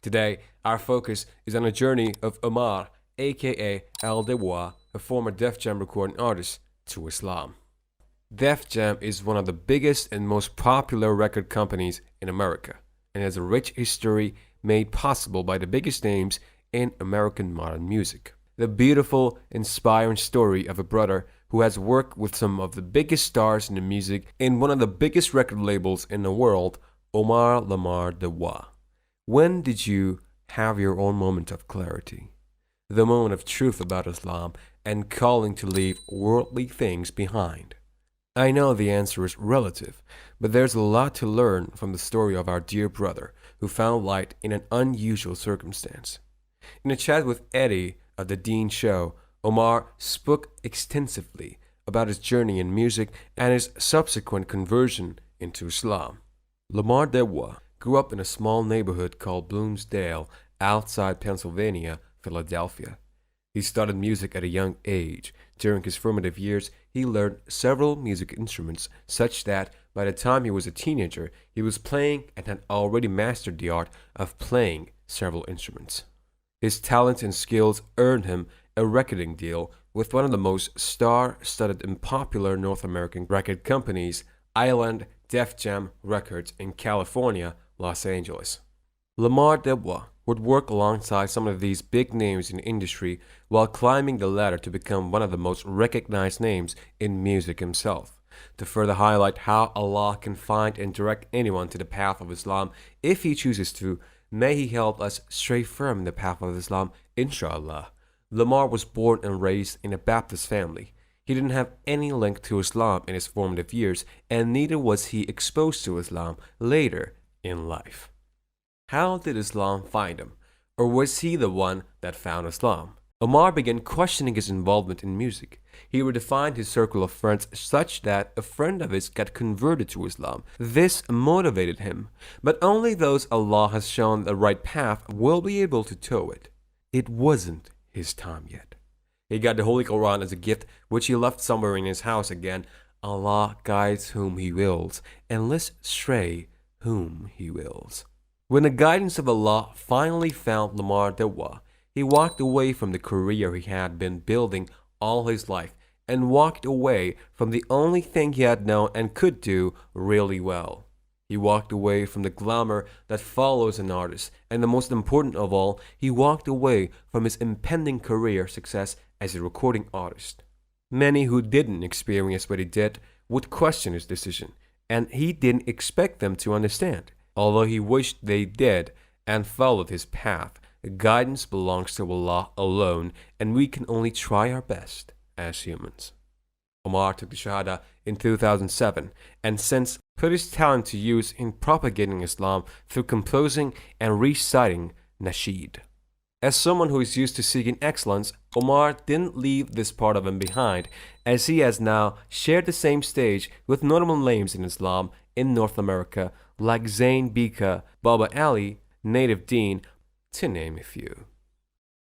Today, our focus is on the journey of Omar, aka.L.Debois, a former Def Jam recording artist, to Islam. Def Jam is one of the biggest and most popular record companies in America, and has a rich history made possible by the biggest names in American modern music. The beautiful, inspiring story of a brother who has worked with some of the biggest stars in the music in one of the biggest record labels in the world, Omar.L.Debois. When did you have your own moment of clarity? The moment of truth about Islam and calling to leave worldly things behind? I know the answer is relative, but there's a lot to learn from the story of our dear brother who found light in an unusual circumstance. In a chat with Eddie of the Dean Show, Omar spoke extensively about his journey in music and his subsequent conversion into Islam. Omar.L.Debois grew up in a small neighborhood called Bloomsdale outside Pennsylvania, Philadelphia. He started music at a young age. During his formative years, he learned several music instruments such that by the time he was a teenager, he was playing and had already mastered the art of playing several instruments. His talents and skills earned him a recording deal with one of the most star-studded and popular North American record companies, Island Def Jam Records in California, Los Angeles. Omar.L.Debois would work alongside some of these big names in the industry while climbing the ladder to become one of the most recognized names in music himself. To further highlight how Allah can find and direct anyone to the path of Islam if He chooses to, may He help us stray firm in the path of Islam, inshallah. Omar was born and raised in a Baptist family. He didn't have any link to Islam in his formative years, and neither was he exposed to Islam later in life. How did Islam find him? Or was he the one that found Islam? Omar began questioning his involvement in music. He redefined his circle of friends such that a friend of his got converted to Islam. This motivated him, but only those Allah has shown the right path will be able to tow it. It wasn't his time yet. He got the Holy Quran as a gift, which he left somewhere in his house again. Allah guides whom He wills, and lets stray whom He wills. When the guidance of Allah finally found Omar.L.Debois, he walked away from the career he had been building all his life and walked away from the only thing he had known and could do really well. He walked away from the glamour that follows an artist, and the most important of all, he walked away from his impending career success as a recording artist. Many who didn't experience what he did would question his decision, and he didn't expect them to understand. Although he wished they did and followed his path, guidance belongs to Allah alone, and we can only try our best as humans. Omar took the Shahada in 2007 and since put his talent to use in propagating Islam through composing and reciting nasheed. As someone who is used to seeking excellence, Omar didn't leave this part of him behind, as he has now shared the same stage with notable names in Islam in North America like Zayn Bika, Baba Ali, Native Dean, to name a few.